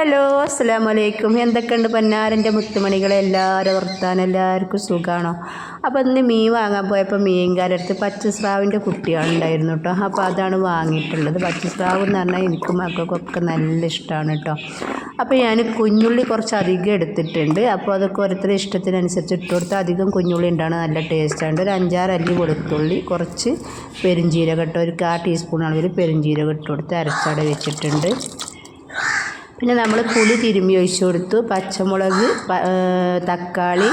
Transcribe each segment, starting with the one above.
Hello അസ്സലാമു അലൈക്കും. എന്തൊക്കെയുണ്ട് പൊന്നാരൻ്റെ മുത്തുമണികളെ, എല്ലാവരും വർത്താനം, എല്ലാവർക്കും സുഖമാണോ? അപ്പോൾ ഇന്ന് മീൻ വാങ്ങാൻ പോയപ്പോൾ മീൻകാരടുത്ത് പച്ചസ്രാവിൻ്റെ കുട്ടിയാണ് ഉണ്ടായിരുന്നു കേട്ടോ. അപ്പോൾ അതാണ് വാങ്ങിയിട്ടുള്ളത്. പച്ചസ്രാവ് എന്ന് പറഞ്ഞാൽ എനിക്കും മക്കൾക്കൊക്കെ നല്ല ഇഷ്ടമാണ് കേട്ടോ. അപ്പോൾ ഞാൻ കുഞ്ഞുള്ളി കുറച്ച് അധികം എടുത്തിട്ടുണ്ട്. അപ്പോൾ അതൊക്കെ ഓരോരുത്തരുടെ ഇഷ്ടത്തിനനുസരിച്ച് ഇട്ട് കൊടുത്താൽ അധികം കുഞ്ഞുള്ളി ഉണ്ടാണ് നല്ല ടേസ്റ്റാണ്. ഒരു 5-6 അല്ലി വെളുത്തുള്ളി, കുറച്ച് പെരുംജീരകം ഇട്ട് ഒരു 1/4 ടീസ്പൂൺ അളവിൽ പെരുംജീരകം ഇട്ട് കൊടുത്ത് അരച്ചട വെച്ചിട്ടുണ്ട്. പിന്നെ നമ്മൾ പുളി തിരുമ്മി ഒഴിച്ച് കൊടുത്തു. പച്ചമുളക്, തക്കാളി,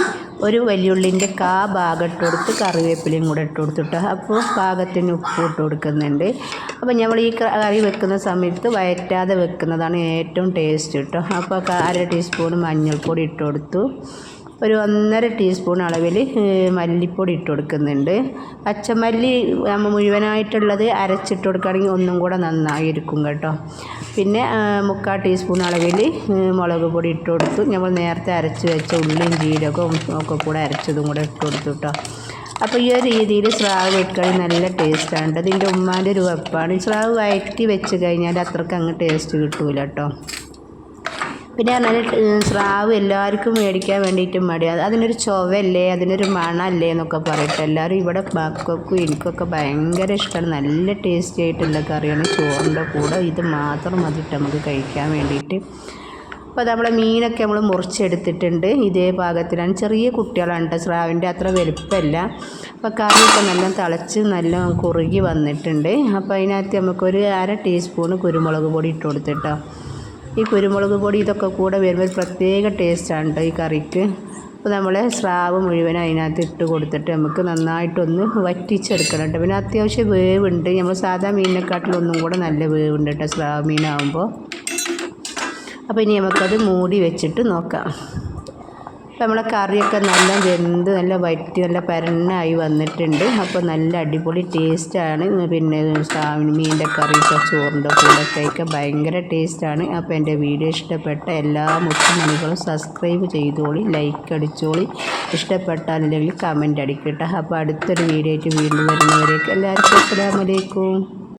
ഒരു വലിയുള്ളിൻ്റെ ഭാഗം ഇട്ട് കൊടുത്ത് കറിവേപ്പിലയും കൂടെ ഇട്ട് കൊടുത്തിട്ട് അപ്പോൾ പാകത്തിന് ഉപ്പ് ഇട്ട് കൊടുക്കുന്നുണ്ട്. അപ്പോൾ നമ്മൾ ഈ കറി വെക്കുന്ന സമയത്ത് വയറ്റാതെ വെക്കുന്നതാണ് ഏറ്റവും ടേസ്റ്റ് കേട്ടോ. അപ്പോൾ 1/2 ടീസ്പൂൺ മഞ്ഞൾപ്പൊടി ഇട്ട് കൊടുത്തു. ഒരു 1.5 ടീസ്പൂൺ അളവിൽ മല്ലിപ്പൊടി ഇട്ട് കൊടുക്കുന്നുണ്ട്. പച്ചമല്ലി നമ്മൾ മുഴുവനായിട്ടുള്ളത് അരച്ചിട്ട് കൊടുക്കുകയാണെങ്കിൽ ഒന്നും കൂടെ നന്നായിരിക്കും കേട്ടോ. പിന്നെ 3/4 ടീസ്പൂൺ അളവിൽ മുളക് പൊടി ഇട്ട് കൊടുത്തു. നമ്മൾ നേരത്തെ അരച്ച് വെച്ച ഉള്ളിയും ജീരകവും ഒക്കെ കൂടെ അരച്ചതും കൂടെ ഇട്ട് കൊടുത്തു കേട്ടോ. അപ്പോൾ ഈ ഒരു രീതിയിൽ സ്രാവ് വെക്കുകയാണെങ്കിൽ നല്ല ടേസ്റ്റാണ്. ഇതിൻ്റെ ഉമ്മാൻ്റെ ഒരു വെപ്പാണ്. സ്രാവ് വയറ്റി വെച്ച് കഴിഞ്ഞാൽ അത്രയ്ക്ക് അങ്ങ് ടേസ്റ്റ് കിട്ടൂല കേട്ടോ. പിന്നെ പറഞ്ഞാൽ സ്രാവ് എല്ലാവർക്കും മേടിക്കാൻ വേണ്ടിയിട്ട് മടിയാണ്. അതിനൊരു ചൊവ്വല്ലേ, അതിനൊരു മണമല്ലേ എന്നൊക്കെ പറയട്ടെ. എല്ലാവരും ഇവിടെ മക്കൾക്കും എനിക്കൊക്കെ ഭയങ്കര ഇഷ്ടമാണ്. നല്ല ടേസ്റ്റി ആയിട്ടുള്ള കറിയാണ്. ചോറിൻ്റെ കൂടെ ഇത് മാത്രം മതിയിട്ട് നമുക്ക് കഴിക്കാൻ വേണ്ടിയിട്ട്. അപ്പോൾ നമ്മളെ മീനൊക്കെ നമ്മൾ മുറിച്ചെടുത്തിട്ടുണ്ട്. ഇതേ പാകത്തിലാണ്. ചെറിയ കുട്ടികളാണ്. സ്രാവിൻ്റെ അത്ര വലുപ്പമല്ല. അപ്പോൾ കറിയൊക്കെ നല്ല തിളച്ച് നല്ല കുറുകി വന്നിട്ടുണ്ട്. അപ്പോൾ അതിനകത്ത് നമുക്കൊരു 1/2 ടീസ്പൂൺ കുരുമുളക് പൊടി ഇട്ട് കൊടുത്തിട്ടോ. ഈ കുരുമുളക് പൊടി ഇതൊക്കെ കൂടെ വരുമ്പോൾ ഒരു പ്രത്യേക ടേസ്റ്റാണ് കേട്ടോ ഈ കറിക്ക്. അപ്പോൾ നമ്മൾ സ്രാവ് മുഴുവൻ അതിനകത്ത് ഇട്ട് കൊടുത്തിട്ട് നമുക്ക് നന്നായിട്ടൊന്ന് വറ്റിച്ചെടുക്കണം കേട്ടോ. പിന്നെ അത്യാവശ്യം വേവുണ്ട്. നമ്മൾ സാധാ മീനിനെക്കാട്ടിലൊന്നും കൂടെ നല്ല വേവുണ്ട് കേട്ടോ സ്രാവ് മീനാകുമ്പോൾ. അപ്പോൾ ഇനി നമുക്കത് മൂടി വെച്ചിട്ട് നോക്കാം. അപ്പോൾ നമ്മളെ കറിയൊക്കെ നല്ല വെന്ത് നല്ല വറ്റി നല്ല പരന്നായി വന്നിട്ടുണ്ട്. അപ്പോൾ നല്ല അടിപൊളി ടേസ്റ്റാണ്. പിന്നെ മീനിൻ്റെ കറിയൊക്കെ ചോറിൻ്റെ കൂടെ കഴിക്കാൻ ഭയങ്കര ടേസ്റ്റാണ്. അപ്പോൾ എൻ്റെ വീഡിയോ ഇഷ്ടപ്പെട്ട എല്ലാ മുത്തുമണികളും സബ്സ്ക്രൈബ് ചെയ്തോളി, ലൈക്ക് അടിച്ചോളി. ഇഷ്ടപ്പെട്ടാലില്ലെങ്കിൽ കമൻറ്റ് അടിക്കട്ടെ. അപ്പോൾ അടുത്തൊരു വീഡിയോ ആയിട്ട് വീണ്ടും വരുന്നവരേക്ക് എല്ലാവർക്കും അസ്സലാമു അലൈക്കും.